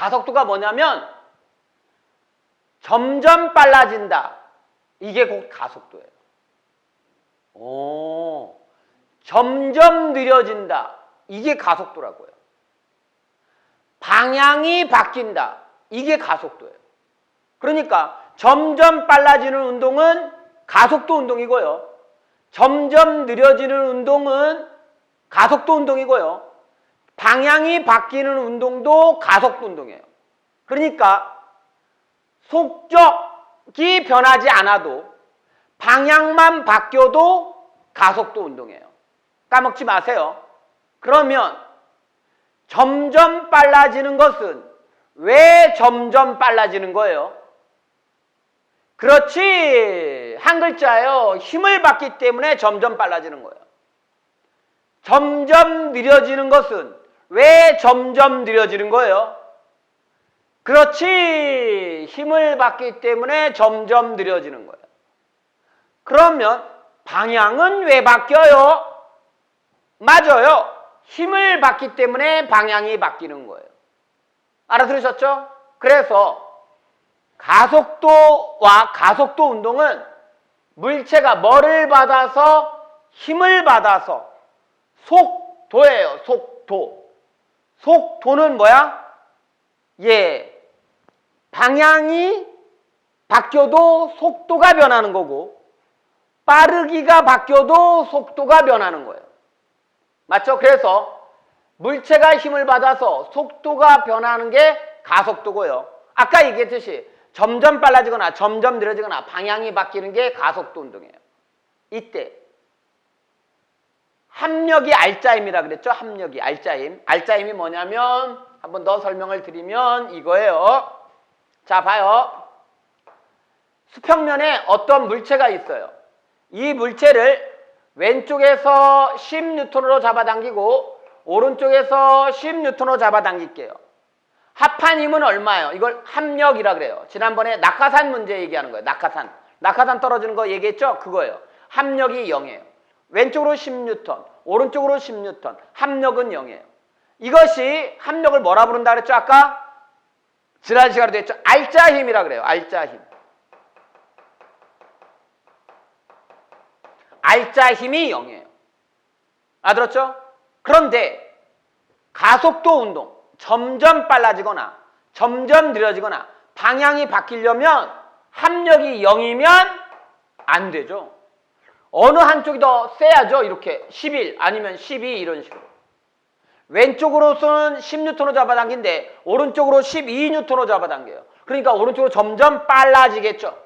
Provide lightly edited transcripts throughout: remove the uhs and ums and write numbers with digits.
가속도가 뭐냐면 점점 빨라진다. 이게 곧 가속도예요. 오, 점점 느려진다. 이게 가속도라고요. 방향이 바뀐다. 이게 가속도예요. 그러니까 점점 빨라지는 운동은 가속도 운동이고요. 점점 느려지는 운동은 가속도 운동이고요. 방향이 바뀌는 운동도 가속도 운동이에요. 그러니까 속적이 변하지 않아도 방향만 바뀌어도 가속도 운동이에요. 까먹지 마세요. 그러면 점점 빨라지는 것은 왜 점점 빨라지는 거예요? 그렇지. 한 글자예요. 힘을 받기 때문에 점점 빨라지는 거예요. 점점 느려지는 것은 왜 점점 느려지는 거예요? 그렇지. 힘을 받기 때문에 점점 느려지는 거예요. 그러면 방향은 왜 바뀌어요? 맞아요. 힘을 받기 때문에 방향이 바뀌는 거예요. 알아들으셨죠? 그래서 가속도와 가속도 운동은 물체가 뭐를 받아서 힘을 받아서 속도예요. 속도. 속도는 뭐야? 예, 방향이 바뀌어도 속도가 변하는 거고 빠르기가 바뀌어도 속도가 변하는 거예요. 맞죠? 그래서 물체가 힘을 받아서 속도가 변하는 게 가속도고요. 아까 얘기했듯이 점점 빨라지거나 점점 느려지거나 방향이 바뀌는 게 가속도 운동이에요. 이때 합력이 알짜힘이라 그랬죠? 합력이 알짜힘. 알짜힘이 뭐냐면 한번 더 설명을 드리면 이거예요. 자, 봐요. 수평면에 어떤 물체가 있어요. 이 물체를 왼쪽에서 10N으로 잡아당기고 오른쪽에서 10N으로 잡아당길게요. 합한 힘은 얼마예요? 이걸 합력이라 그래요. 지난번에 낙하산 문제 얘기하는 거예요. 낙하산. 낙하산 떨어지는 거 얘기했죠? 그거예요. 합력이 0이에요. 왼쪽으로 10N, 오른쪽으로 10N. 합력은 0이에요. 이것이 합력을 뭐라 부른다 그랬죠? 아까? 지난 시간에도 했죠? 알짜힘이라 그래요. 알짜힘. 알짜힘이 0이에요. 알아들었죠? 그런데 가속도 운동, 점점 빨라지거나 점점 느려지거나 방향이 바뀌려면 합력이 0이면 안 되죠. 어느 한쪽이 더 세야죠. 이렇게 11 아니면 12 이런 식으로. 왼쪽으로는 10N으로 잡아당긴데 오른쪽으로 12N으로 잡아당겨요. 그러니까 오른쪽으로 점점 빨라지겠죠.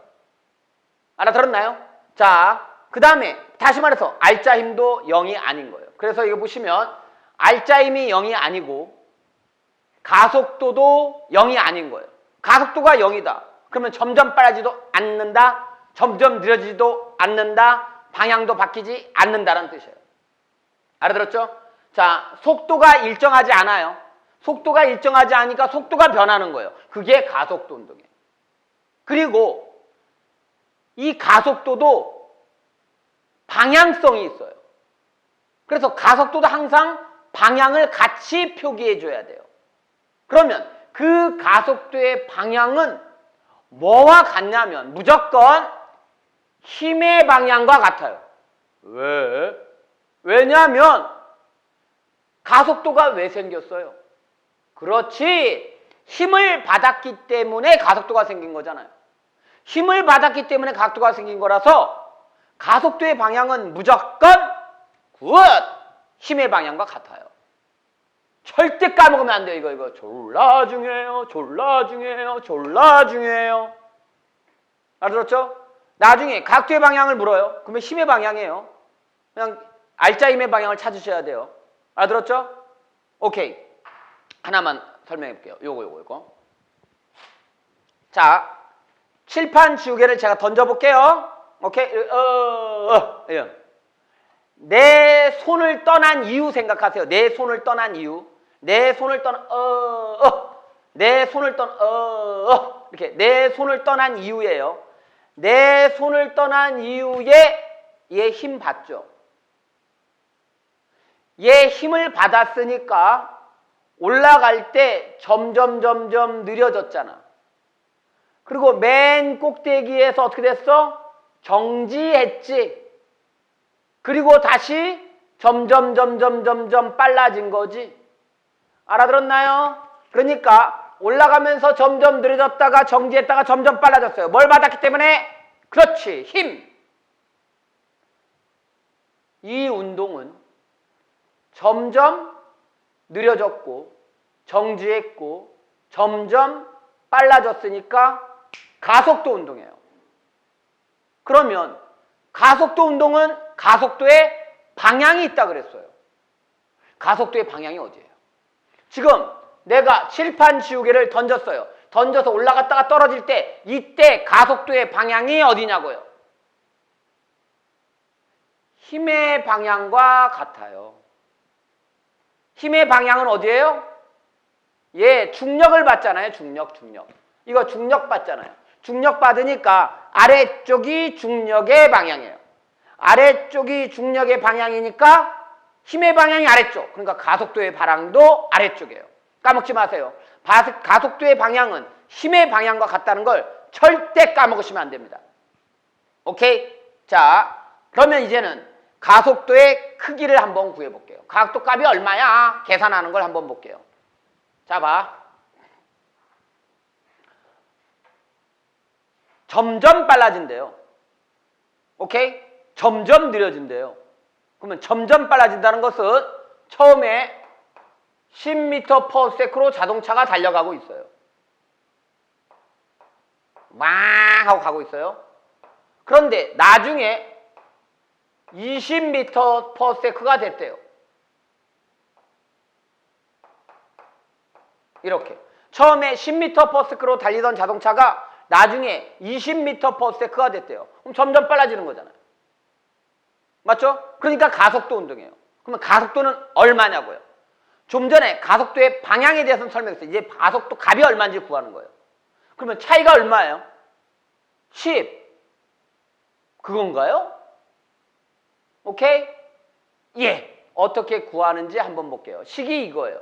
알아들었나요? 자, 그 다음에 다시 말해서 알짜힘도 0이 아닌 거예요. 그래서 이거 보시면 알짜힘이 0이 아니고 가속도도 0이 아닌 거예요. 가속도가 0이다. 그러면 점점 빨라지지도 않는다. 점점 느려지지도 않는다. 방향도 바뀌지 않는다는 뜻이에요. 알아들었죠? 자, 속도가 일정하지 않아요. 속도가 일정하지 않으니까 속도가 변하는 거예요. 그게 가속도 운동이에요. 그리고 이 가속도도 방향성이 있어요. 그래서 가속도도 항상 방향을 같이 표기해 줘야 돼요. 그러면 그 가속도의 방향은 뭐와 같냐면 무조건 힘의 방향과 같아요. 왜? 왜냐하면 가속도가 왜 생겼어요? 그렇지. 힘을 받았기 때문에 가속도가 생긴 거잖아요. 힘을 받았기 때문에 가속도가 생긴 거라서 가속도의 방향은 무조건 굿! 힘의 방향과 같아요. 절대 까먹으면 안 돼요. 이거 졸라 중요해요. 졸라 중요해요. 졸라 중요해요. 알아들었죠? 나중에 각도의 방향을 물어요. 그러면 힘의 방향이에요. 그냥 알짜힘의 방향을 찾으셔야 돼요. 알아들었죠? 오케이. 하나만 설명해 볼게요. 요거. 자, 칠판 지우개를 제가 던져볼게요. 오케이? 내 손을 떠난 이유 생각하세요. 내 손을 떠난 이유. 내 손을 떠난 내 손을 이렇게 내 손을 떠난 이유예요. 내 손을 떠난 이유에 얘 힘 받죠. 얘 힘을 받았으니까 올라갈 때 점점 느려졌잖아. 그리고 맨 꼭대기에서 어떻게 됐어? 정지했지. 그리고 다시 점점 빨라진 거지. 알아들었나요? 그러니까 올라가면서 점점 느려졌다가 정지했다가 점점 빨라졌어요. 뭘 받았기 때문에? 그렇지, 힘. 이 운동은 점점 느려졌고 정지했고 점점 빨라졌으니까 가속도 운동이에요. 그러면 가속도 운동은 가속도의 방향이 있다 그랬어요. 가속도의 방향이 어디예요? 지금 내가 칠판 지우개를 던졌어요. 던져서 올라갔다가 떨어질 때 이때 가속도의 방향이 어디냐고요? 힘의 방향과 같아요. 힘의 방향은 어디예요? 예, 중력을 받잖아요. 중력. 이거 중력 받잖아요. 중력 받으니까 아래쪽이 중력의 방향이에요. 아래쪽이 중력의 방향이니까 힘의 방향이 아래쪽. 그러니까 가속도의 방향도 아래쪽이에요. 까먹지 마세요. 가속도의 방향은 힘의 방향과 같다는 걸 절대 까먹으시면 안 됩니다. 오케이? 자, 그러면 이제는 가속도의 크기를 한번 구해볼게요. 가속도 값이 얼마야? 계산하는 걸 한번 볼게요. 자, 봐. 점점 빨라진대요. 오케이? 점점 느려진대요. 그러면 점점 빨라진다는 것은 처음에 10m/s로 자동차가 달려가고 있어요. 막 하고 가고 있어요. 그런데 나중에 20m/s가 됐대요. 이렇게. 처음에 10m/s로 달리던 자동차가 나중에 20m/s가 됐대요. 그럼 점점 빨라지는 거잖아요. 맞죠? 그러니까 가속도 운동이에요. 그러면 가속도는 얼마냐고요? 좀 전에 가속도의 방향에 대해서는 설명했어요. 이제 가속도 값이 얼마인지 구하는 거예요. 그러면 차이가 얼마예요? 10. 그건가요? 오케이? 예. 어떻게 구하는지 한번 볼게요. 식이 이거예요.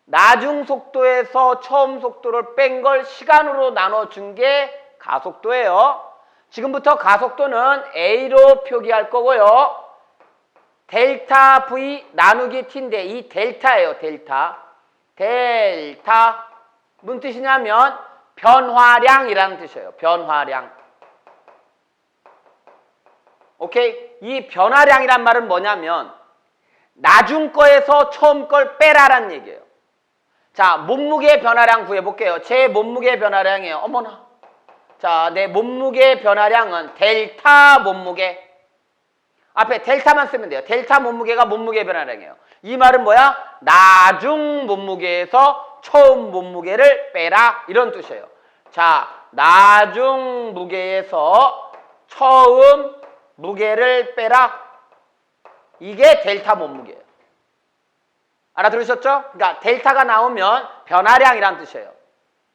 나중 속도에서 처음 속도를 뺀 걸 시간으로 나눠준 게 가속도예요. 지금부터 가속도는 A로 표기할 거고요. 델타 V 나누기 T인데 이 델타예요. 델타. 무슨 뜻이냐면 변화량이라는 뜻이에요. 변화량. 오케이? 이 변화량이란 말은 뭐냐면 나중 거에서 처음 걸 빼라라는 얘기예요. 자, 몸무게 변화량 구해볼게요. 제 몸무게 변화량이에요. 어머나. 자, 내 몸무게 변화량은 델타 몸무게. 앞에 델타만 쓰면 돼요. 델타 몸무게가 몸무게 변화량이에요. 이 말은 뭐야? 나중 몸무게에서 처음 몸무게를 빼라. 이런 뜻이에요. 자, 나중 무게에서 처음 무게를 빼라. 이게 델타 몸무게예요. 알아들으셨죠? 그러니까 델타가 나오면 변화량이란 뜻이에요.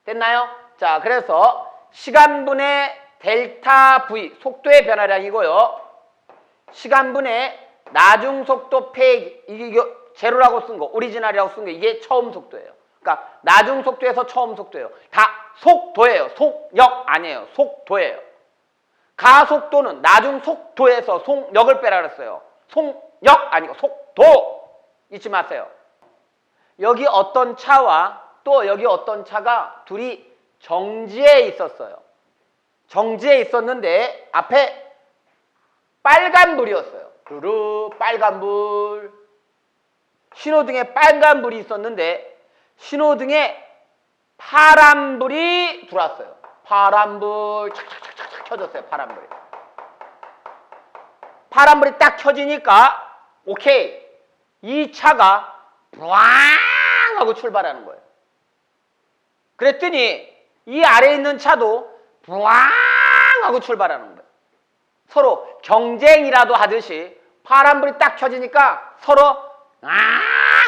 됐나요? 자, 그래서 시간분의 델타 V, 속도의 변화량이고요. 시간분의 나중 속도 빼기, 이게 제로라고 쓴 거, 오리지널이라고 쓴 거, 이게 처음 속도예요. 그러니까 나중 속도에서 처음 속도예요. 다 속도예요. 속력 아니에요. 속도예요. 가속도는 나중 속도에서 속력을 빼라 그랬어요. 속력 아니고 속도. 잊지 마세요. 여기 어떤 차와 또 여기 어떤 차가 둘이 정지에 있었어요. 정지에 있었는데 앞에 빨간불이었어요. 루루 빨간불. 신호등에 빨간불이 있었는데 신호등에 파란불이 들어왔어요. 파란불 착착착착 켜졌어요. 파란불이. 파란불이 딱 켜지니까 오케이. 이 차가 브왕 하고 출발하는 거예요. 그랬더니 이 아래에 있는 차도 브왕 하고 출발하는 거예요. 서로 경쟁이라도 하듯이 파란불이 딱 켜지니까 서로 앙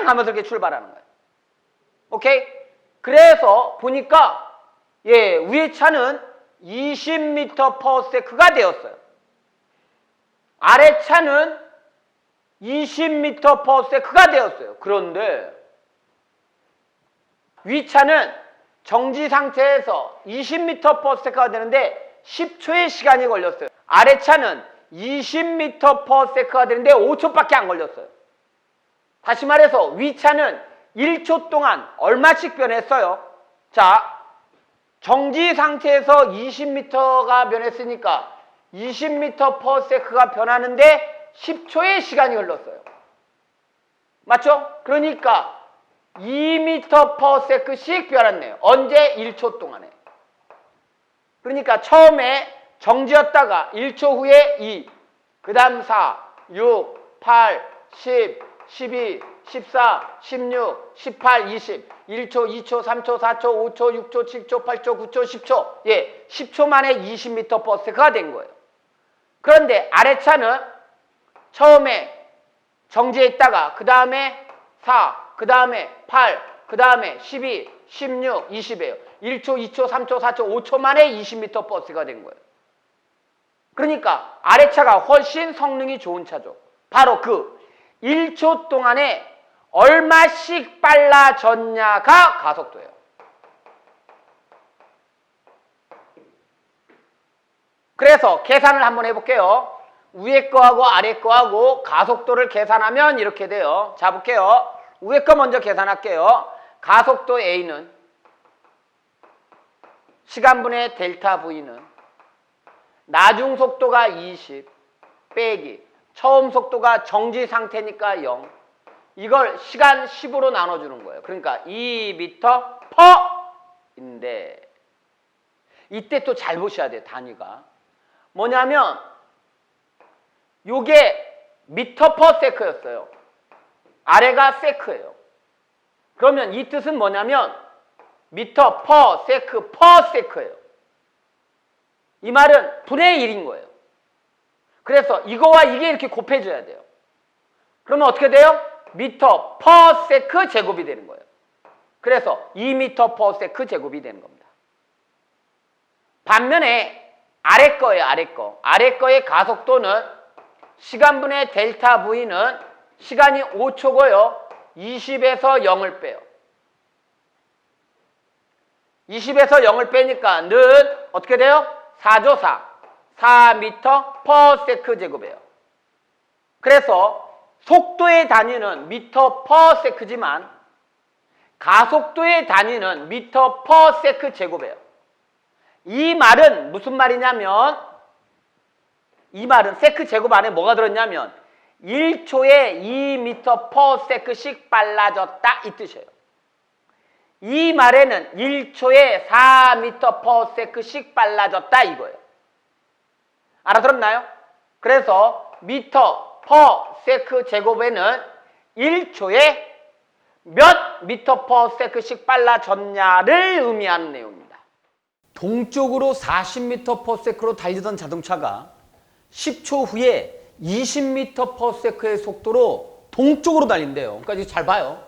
하면서 이렇게 출발하는 거예요. 오케이? 그래서 보니까 예, 위에 차는 20m/s가 되었어요. 아래 차는 20m/s가 되었어요. 그런데 위차는 정지 상태에서 20m/s가 되는데 10초의 시간이 걸렸어요. 아래차는 20m/s가 되는데 5초밖에 안 걸렸어요. 다시 말해서 위차는 1초 동안 얼마씩 변했어요? 자, 정지 상태에서 20m가 변했으니까 20m/s가 변하는데 10초의 시간이 흘렀어요. 맞죠? 그러니까 2m/s씩 변했네요. 언제? 1초 동안에. 그러니까 처음에 정지였다가 1초 후에 2, 그 다음 4, 6, 8, 10, 12, 14, 16, 18, 20, 1초, 2초, 3초, 4초, 5초, 6초, 7초, 8초, 9초, 10초. 예, 10초 만에 20m/s가 된 거예요. 그런데 아래차는 처음에 정지해 있다가 그 다음에 4, 그 다음에 8, 그 다음에 12, 16, 20이에요. 1초, 2초, 3초, 4초, 5초 만에 20m/s가 된 거예요. 그러니까 아래차가 훨씬 성능이 좋은 차죠. 바로 그 1초 동안에 얼마씩 빨라졌냐가 가속도예요. 그래서 계산을 한번 해볼게요. 위에 거하고 아래 거하고 가속도를 계산하면 이렇게 돼요. 자, 볼게요. 위에 거 먼저 계산할게요. 가속도 A는 시간분의 델타 V는 나중 속도가 20 빼기 처음 속도가 정지 상태니까 0. 이걸 시간 10으로 나눠주는 거예요. 그러니까 2m/인데 이때 또 잘 보셔야 돼요. 단위가. 뭐냐면 요게 m/s였어요. 아래가 세크예요. 그러면 이 뜻은 뭐냐면 m/s예요. 이 말은 분의 1인 거예요. 그래서 이거와 이게 이렇게 곱해줘야 돼요. 그러면 어떻게 돼요? m/s 제곱이 되는 거예요. 그래서 2m/s 제곱이 되는 겁니다. 반면에 아래 거예요. 아래 거. 아래 거의 가속도는 시간분의 델타 V는 시간이 5초고요. 20에서 0을 빼요. 20에서 0을 빼니까 는 어떻게 돼요? 4죠, 4. 4m/s 제곱이에요. 그래서 속도의 단위는 m/s지만 가속도의 단위는 m/s 제곱이에요. 이 말은 무슨 말이냐면 이 말은 세크 제곱 안에 뭐가 들었냐면 1초에 2m/s씩 빨라졌다 이 뜻이에요. 이 말에는 1초에 4m/s씩 빨라졌다 이거예요. 알아들었나요? 그래서 m/s 제곱에는 1초에 몇 m/s씩 빨라졌냐를 의미하는 내용입니다. 동쪽으로 40m/s로 달리던 자동차가 10초 후에 20m/s의 속도로 동쪽으로 달린대요. 그러니까 이거 잘 봐요.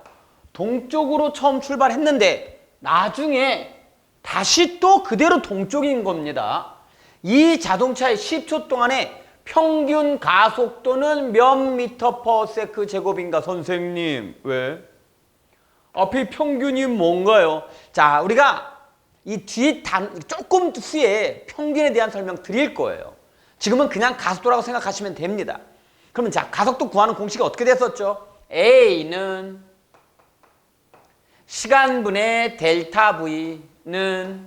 동쪽으로 처음 출발했는데 나중에 다시 또 그대로 동쪽인 겁니다. 이 자동차의 10초 동안에 평균 가속도는 몇 m/s 제곱인가 선생님? 왜? 앞에 평균이 뭔가요? 자, 우리가 이 뒤 조금 후에 평균에 대한 설명 드릴 거예요. 지금은 그냥 가속도라고 생각하시면 됩니다. 그러면 자, 가속도 구하는 공식이 어떻게 됐었죠? A는 시간분의 델타 V는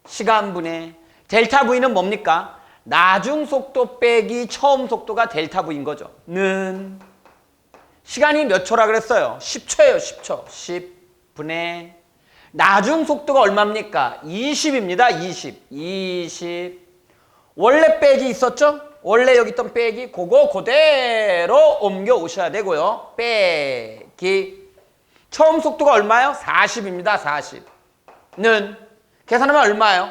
시간분의 델타 V는 뭡니까? 나중 속도 빼기 처음 속도가 델타 V인 거죠. 는 시간이 몇 초라 그랬어요? 10초예요. 10초. 10분의 나중 속도가 얼마입니까? 20입니다. 20. 원래 빼기 있었죠? 원래 여기 있던 빼기 그거 그대로 옮겨 오셔야 되고요. 빼기 처음 속도가 얼마요? 40입니다. 40는 계산하면 얼마요?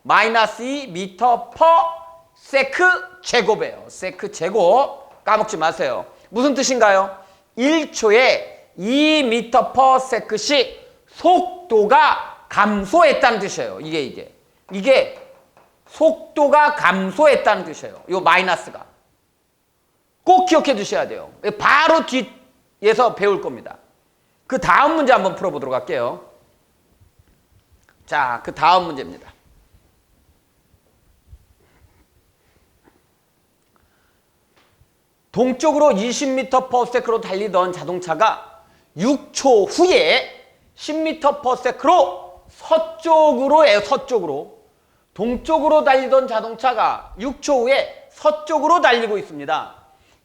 마이너스 2m/s 제곱이에요. 세크 제곱 까먹지 마세요. 무슨 뜻인가요? 1초에 2m/s씩 속도가 감소했다는 뜻이에요. 이게 속도가 감소했다는 뜻이에요. 이 마이너스가. 꼭 기억해 두셔야 돼요. 바로 뒤에서 배울 겁니다. 그 다음 문제 한번 풀어보도록 할게요. 자, 그 다음 문제입니다. 동쪽으로 20m/s로 달리던 자동차가 6초 후에 10m/s로 서쪽으로 동쪽으로 달리던 자동차가 6초 후에 서쪽으로 달리고 있습니다.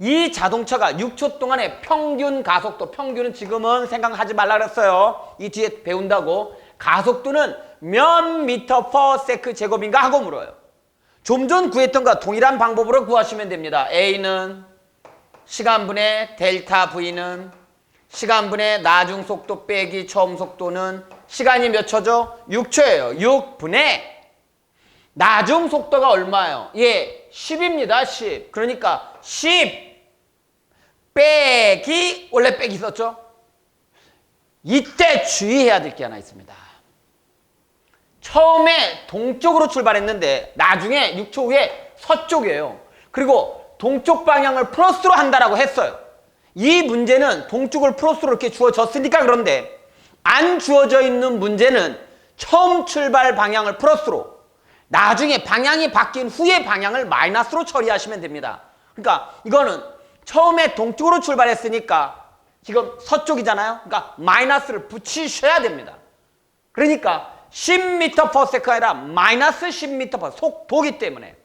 이 자동차가 6초 동안의 평균 가속도, 평균은 지금은 생각하지 말라 그랬어요. 이 뒤에 배운다고. 가속도는 몇 미터/s 제곱인가 하고 물어요. 좀 전 구했던 것과 동일한 방법으로 구하시면 됩니다. A는 시간분의 델타 V는 시간분의 나중 속도 빼기 처음 속도는 시간이 몇 초죠? 6초예요. 6분의 나중 속도가 얼마예요? 예, 10입니다. 10. 그러니까 10 빼기 원래 빼기 있었죠? 이때 주의해야 될 게 하나 있습니다. 처음에 동쪽으로 출발했는데 나중에 6초 후에 서쪽이에요. 그리고 동쪽 방향을 플러스로 한다라고 했어요. 이 문제는 동쪽을 플러스로 이렇게 주어졌으니까 그런데 안 주어져 있는 문제는 처음 출발 방향을 플러스로 나중에 방향이 바뀐 후에 방향을 마이너스로 처리하시면 됩니다. 그러니까 이거는 처음에 동쪽으로 출발했으니까 지금 서쪽이잖아요. 그러니까 마이너스를 붙이셔야 됩니다. 그러니까 10m/s가 아니라 마이너스 10m/s 속도기 때문에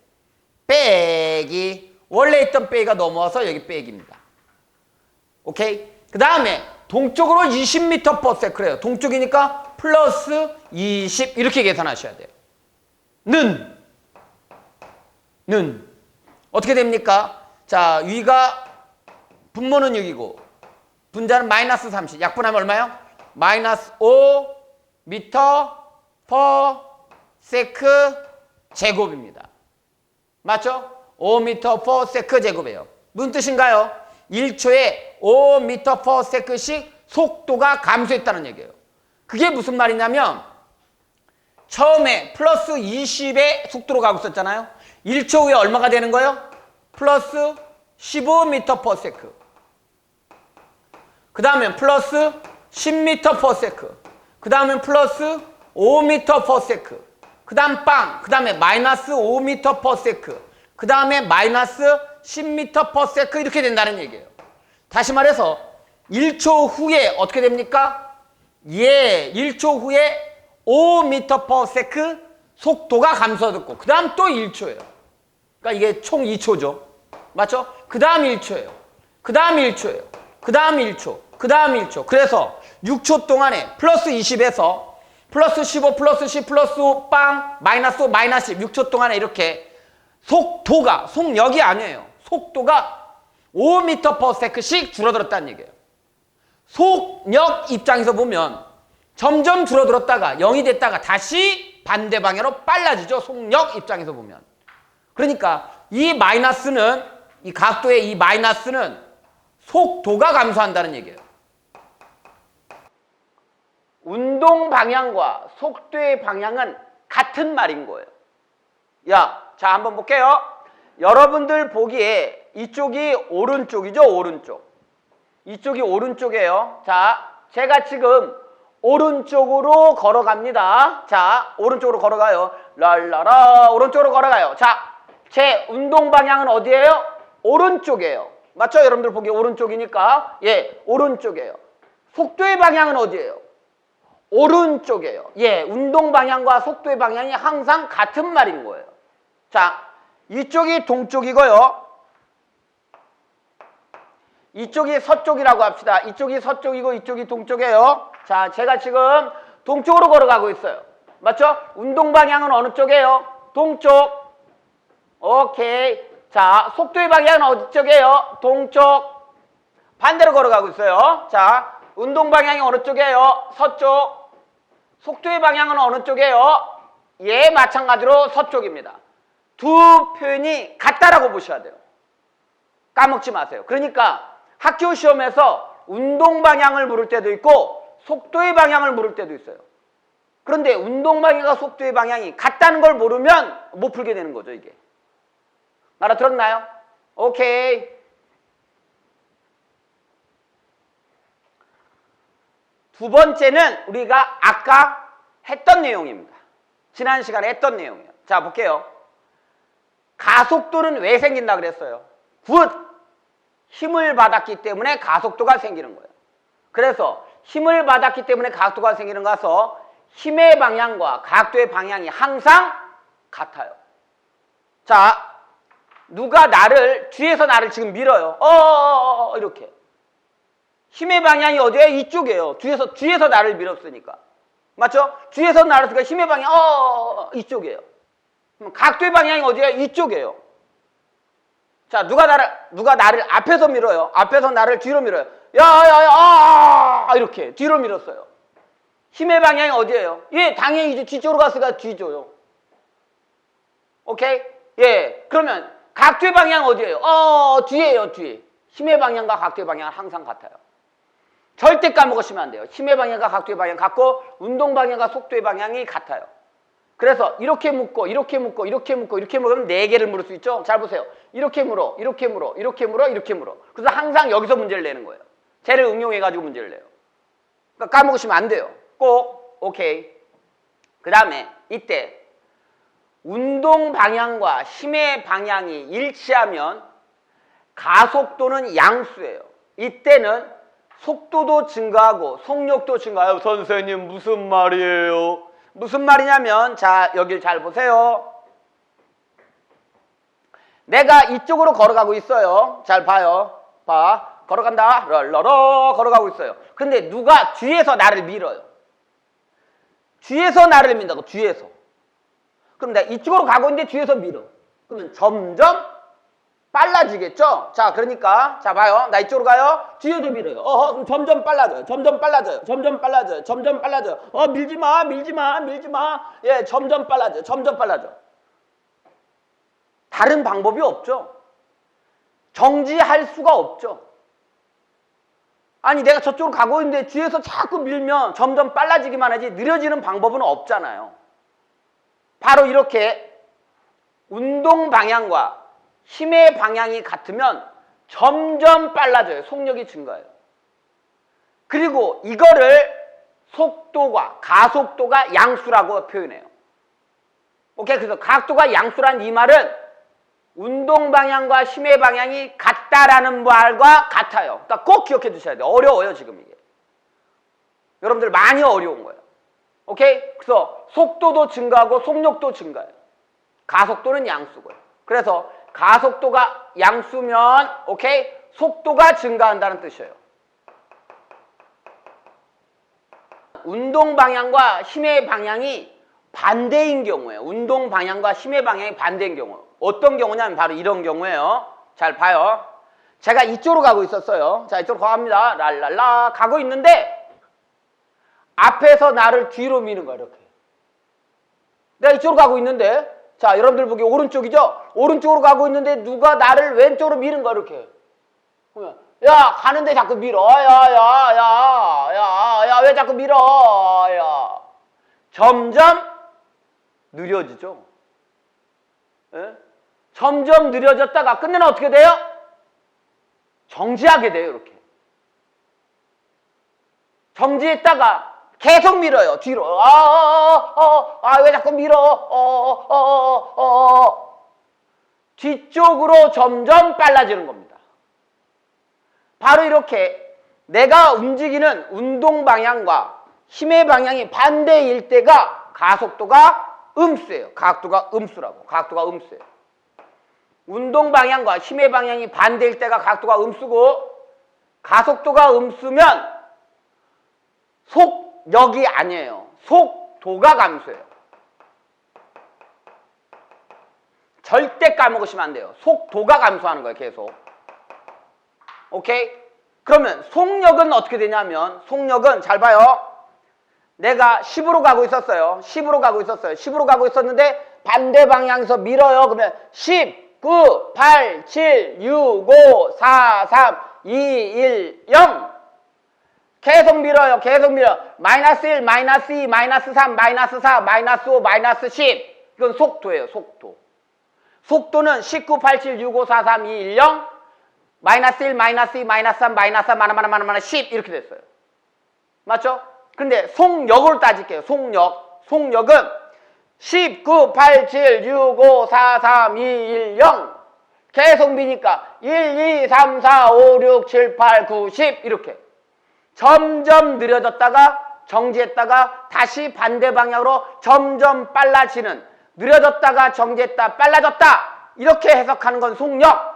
빼기 원래 있던 빼기가 넘어와서 여기 빼기입니다. 오케이? 그 다음에 동쪽으로 20m/s 그래요. 동쪽이니까 플러스 20 이렇게 계산하셔야 돼요. 는 어떻게 됩니까? 자, 위가 분모는 6이고 분자는 마이너스 30. 약분하면 얼마요? 마이너스 5m/s 제곱입니다. 맞죠? 5m/s 제곱이에요. 무슨 뜻인가요? 1초에 5m/s씩 속도가 감소했다는 얘기예요. 그게 무슨 말이냐면 처음에 플러스 20의 속도로 가고 있었잖아요. 1초 후에 얼마가 되는 거예요? 플러스 15m/s. 그 다음에 플러스 10m/s. 그 다음에 플러스 5m/s. 그 다음 빵. 그 다음에 마이너스 5m/s. 그 다음에 마이너스 10m/s 이렇게 된다는 얘기예요. 다시 말해서 1초 후에 어떻게 됩니까? 예, 1초 후에 5m/s 속도가 감소됐고 그 다음 또 1초예요. 그러니까 이게 총 2초죠. 맞죠? 그 다음 1초예요. 그 다음 1초예요. 그 다음 1초. 그 다음 1초. 그래서 6초 동안에 플러스 20에서 플러스 15 플러스 10 플러스 5 빵 마이너스 5 마이너스 10 6초 동안에 이렇게 속도가 속력이 아니에요. 속도가 5m/s씩 줄어들었다는 얘기예요. 속력 입장에서 보면 점점 줄어들었다가 0이 됐다가 다시 반대 방향으로 빨라지죠. 속력 입장에서 보면. 그러니까 이 마이너스는 이 각도의 이 마이너스는 속도가 감소한다는 얘기예요. 운동 방향과 속도의 방향은 같은 말인 거예요. 자, 한번 볼게요. 여러분들 보기에 이쪽이 오른쪽이죠, 오른쪽. 이쪽이 오른쪽이에요. 자, 제가 지금 오른쪽으로 걸어갑니다. 자, 오른쪽으로 걸어가요. 랄라라, 오른쪽으로 걸어가요. 자, 제 운동 방향은 어디예요? 오른쪽이에요. 맞죠? 여러분들 보기에 오른쪽이니까. 예, 오른쪽이에요. 속도의 방향은 어디예요? 오른쪽이에요. 예, 운동 방향과 속도의 방향이 항상 같은 말인 거예요. 자, 이쪽이 동쪽이고요. 이쪽이 서쪽이라고 합시다. 이쪽이 서쪽이고 이쪽이 동쪽이에요. 자, 제가 지금 동쪽으로 걸어가고 있어요. 맞죠? 운동 방향은 어느 쪽이에요? 동쪽. 오케이. 자, 속도의 방향은 어디 쪽이에요? 동쪽. 반대로 걸어가고 있어요. 자, 운동 방향이 어느 쪽이에요? 서쪽. 속도의 방향은 어느 쪽이에요? 예, 마찬가지로 서쪽입니다. 두 표현이 같다라고 보셔야 돼요. 까먹지 마세요. 그러니까 학교 시험에서 운동 방향을 물을 때도 있고 속도의 방향을 물을 때도 있어요. 그런데 운동 방향과 속도의 방향이 같다는 걸 모르면 못 풀게 되는 거죠, 이게. 알아들었나요? 오케이. 두 번째는 우리가 아까 했던 내용입니다. 지난 시간에 했던 내용이에요. 자, 볼게요. 가속도는 왜 생긴다 그랬어요? 굿! 힘을 받았기 때문에 가속도가 생기는 거예요. 그래서 힘을 받았기 때문에 가속도가 생기는 거라서 힘의 방향과 각도의 방향이 항상 같아요. 자, 누가 뒤에서 나를 지금 밀어요. 이렇게. 힘의 방향이 어디예요? 이쪽이에요. 뒤에서 나를 밀었으니까. 맞죠? 뒤에서 나를 쓰니까 힘의 방향, 이쪽이에요. 그럼 각도의 방향이 어디예요? 이쪽이에요. 자, 누가 나를 앞에서 밀어요. 앞에서 나를 뒤로 밀어요. 이렇게 뒤로 밀었어요. 힘의 방향이 어디예요? 예, 당연히 이제 뒤쪽으로 갔으니까 뒤줘요. 오케이? 예, 그러면 각도의 방향 어디예요? 뒤에요, 뒤에. 힘의 방향과 각도의 방향은 항상 같아요. 절대 까먹으시면 안 돼요. 힘의 방향과 각도의 방향 같고 운동 방향과 속도의 방향이 같아요. 그래서 이렇게 묶고 이렇게 묶고 이렇게 묶고 이렇게 묶으면 4개를 물을 수 있죠. 잘 보세요. 이렇게 물어, 이렇게 물어, 이렇게 물어, 이렇게 물어. 그래서 항상 여기서 문제를 내는 거예요. 쟤를 응용해가지고 문제를 내요. 그러니까 까먹으시면 안 돼요. 꼭 오케이. 그 다음에 이때 운동 방향과 힘의 방향이 일치하면 가속도는 양수예요. 이때는 속도도 증가하고 속력도 증가해요. 선생님 무슨 말이에요? 무슨 말이냐면 자, 여길 잘 보세요. 내가 이쪽으로 걸어가고 있어요. 잘 봐요. 봐. 걸어간다. 럴러러 걸어가고 있어요. 근데 누가 뒤에서 나를 밀어요. 뒤에서 나를 민다고. 뒤에서. 그럼 내가 이쪽으로 가고 있는데 뒤에서 밀어. 그러면 점점 빨라지겠죠? 자, 그러니까 자, 봐요. 나 이쪽으로 가요. 뒤에서 밀어요. 그럼 점점 빨라져요. 점점 빨라져요. 점점 빨라져요. 점점 빨라져요. 밀지 마. 밀지 마. 밀지 마. 예, 점점 빨라져요. 점점 빨라져. 다른 방법이 없죠. 정지할 수가 없죠. 아니, 내가 저쪽으로 가고 있는데 뒤에서 자꾸 밀면 점점 빨라지기만 하지 느려지는 방법은 없잖아요. 바로 이렇게 운동 방향과 힘의 방향이 같으면 점점 빨라져요. 속력이 증가해요. 그리고 이거를 속도가, 가속도가 양수라고 표현해요. 오케이? 그래서 각도가 양수란 이 말은 운동 방향과 힘의 방향이 같다라는 말과 같아요. 그러니까 꼭 기억해 두셔야 돼요. 어려워요, 지금 이게. 여러분들 많이 어려운 거예요. 오케이? 그래서 속도도 증가하고 속력도 증가해요. 가속도는 양수고요. 그래서 가속도가 양수면 오케이? 속도가 증가한다는 뜻이에요. 운동 방향과 힘의 방향이 반대인 경우에요. 운동 방향과 힘의 방향이 반대인 경우. 어떤 경우냐면 바로 이런 경우예요. 잘 봐요. 제가 이쪽으로 가고 있었어요. 자, 이쪽으로 갑니다. 랄랄라 가고 있는데 앞에서 나를 뒤로 미는 거야, 이렇게. 내가 이쪽으로 가고 있는데 자, 여러분들 보기 오른쪽이죠? 오른쪽으로 가고 있는데 누가 나를 왼쪽으로 미는 거야, 이렇게. 그러면 야, 가는데 자꾸 밀어. 야, 왜 자꾸 밀어? 야. 점점 느려지죠. 예? 점점 느려졌다가 끝내는 어떻게 돼요? 정지하게 돼요, 이렇게. 정지했다가 계속 밀어요, 뒤로. 왜 자꾸 밀어? 뒤쪽으로 점점 빨라지는 겁니다. 바로 이렇게 내가 움직이는 운동 방향과 힘의 방향이 반대일 때가 가속도가 음수예요. 각도가 음수라고. 각도가 음수예요. 운동 방향과 힘의 방향이 반대일 때가 각도가 음수고 가속도가 음수면 속력이 아니에요. 속도가 감소해요. 절대 까먹으시면 안 돼요. 속도가 감소하는 거예요, 계속. 오케이? 그러면 속력은 어떻게 되냐면 속력은 잘 봐요. 내가 10으로 가고 있었어요. 10으로 가고 있었어요. 10으로 가고 있었는데 반대 방향에서 밀어요. 그러면 10, 9, 8, 7, 6, 5, 4, 3, 2, 1, 0 계속 밀어요. 계속 밀어. 마이너스 1, 마이너스 2, 마이너스 3, 마이너스 4, 마이너스 5, 마이너스 10 이건 속도예요. 속도. 속도는 19, 87, 65, 4, 3, 2, 1, 0 마이너스 1, 마이너스 2, 마이너스 3, 마이너스 3, 마이너스 10 이렇게 됐어요. 맞죠? 근데 속력으로 따질게요. 속력. 속력은 19, 87, 65, 4, 3, 2, 1, 0 계속 미니까 1, 2, 3, 4, 5, 6, 7, 8, 9, 10 이렇게 점점 느려졌다가 정지했다가 다시 반대 방향으로 점점 빨라지는 느려졌다가 정지했다 빨라졌다 이렇게 해석하는 건 속력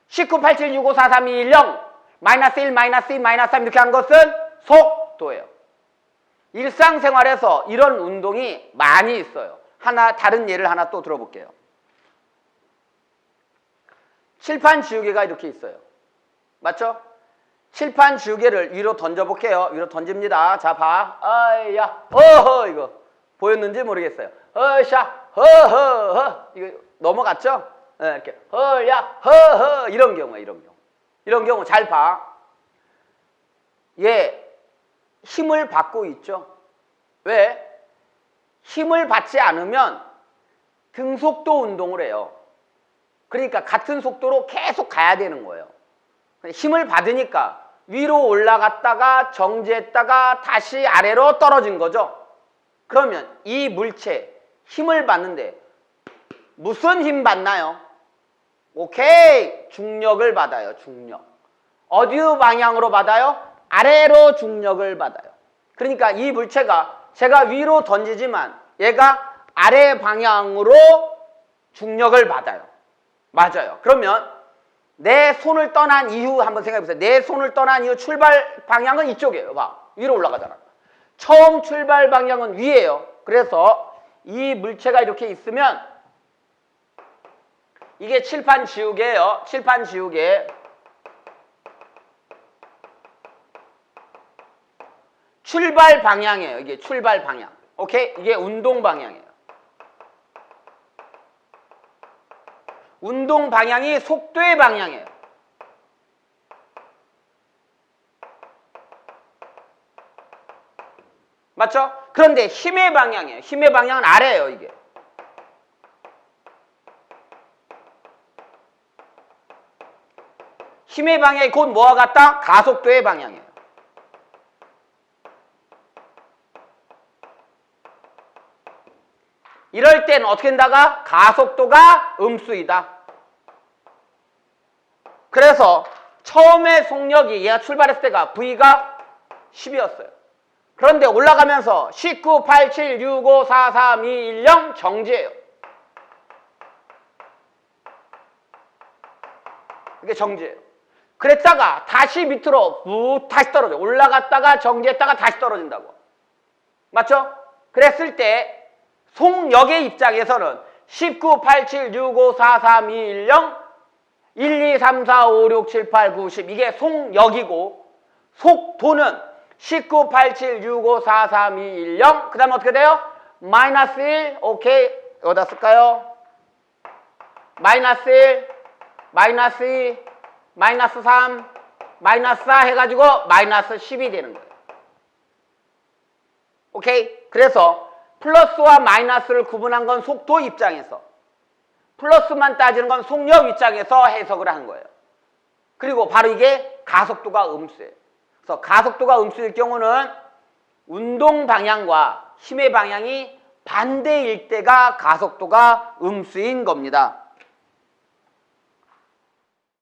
19, 87, 65, 4, 3, 2, 1, 0 마이너스 1, 마이너스 2, 마이너스 3 이렇게 하는 것은 속도예요. 일상생활에서 이런 운동이 많이 있어요. 다른 예를 하나 또 들어볼게요. 칠판 지우개가 이렇게 있어요. 맞죠? 칠판 지우개를 위로 던져볼게요. 위로 던집니다. 자, 봐. 아야, 어허, 이거. 보였는지 모르겠어요. 허샤, 허허허. 이거 넘어갔죠? 네, 이렇게. 허야, 허허. 이런 경우야, 이런 경우. 이런 경우 잘 봐. 얘, 힘을 받고 있죠? 왜? 힘을 받지 않으면 등속도 운동을 해요. 그러니까 같은 속도로 계속 가야 되는 거예요. 힘을 받으니까 위로 올라갔다가 정지했다가 다시 아래로 떨어진 거죠. 그러면 이 물체 힘을 받는데 무슨 힘 받나요? 오케이, 중력을 받아요. 중력. 어디 방향으로 받아요? 아래로 중력을 받아요. 그러니까 이 물체가 제가 위로 던지지만 얘가 아래 방향으로 중력을 받아요. 맞아요. 그러면 내 손을 떠난 이후 한번 생각해 보세요. 내 손을 떠난 이후 출발 방향은 이쪽이에요. 봐. 위로 올라가잖아. 처음 출발 방향은 위에요. 그래서 이 물체가 이렇게 있으면 이게 칠판 지우개예요. 칠판 지우개. 출발 방향이에요. 이게 출발 방향. 오케이? 이게 운동 방향이에요. 운동 방향이 속도의 방향이에요. 맞죠? 그런데 힘의 방향이에요. 힘의 방향은 아래예요, 이게. 힘의 방향이 곧 뭐와 같다? 가속도의 방향이에요. 이럴 때는 어떻게 된다가? 가속도가 음수이다. 그래서 처음에 속력이 얘가 출발했을 때가 V가 10이었어요. 그런데 올라가면서 19, 87, 65, 4, 3, 2, 1, 0 정지예요. 이게 정지예요. 그랬다가 다시 밑으로 다시 떨어져. 올라갔다가 정지했다가 다시 떨어진다고. 맞죠? 그랬을 때 속력의 입장에서는 19, 87, 65, 4, 3, 2, 1, 0 1, 2, 3, 4, 5, 6, 7, 8, 9, 10 이게 속력이고 속도는 19, 87, 65, 4, 3, 2, 1, 0 그 다음에 어떻게 돼요? 마이너스 1 오케이 어디다 쓸까요? 마이너스 1 마이너스 2 마이너스 3 마이너스 4 해가지고 마이너스 10이 되는 거예요. 오케이? 그래서 플러스와 마이너스를 구분한 건 속도 입장에서 플러스만 따지는 건 속력 입장에서 해석을 한 거예요. 그리고 바로 이게 가속도가 음수예요. 그래서 가속도가 음수일 경우는 운동 방향과 힘의 방향이 반대일 때가 가속도가 음수인 겁니다.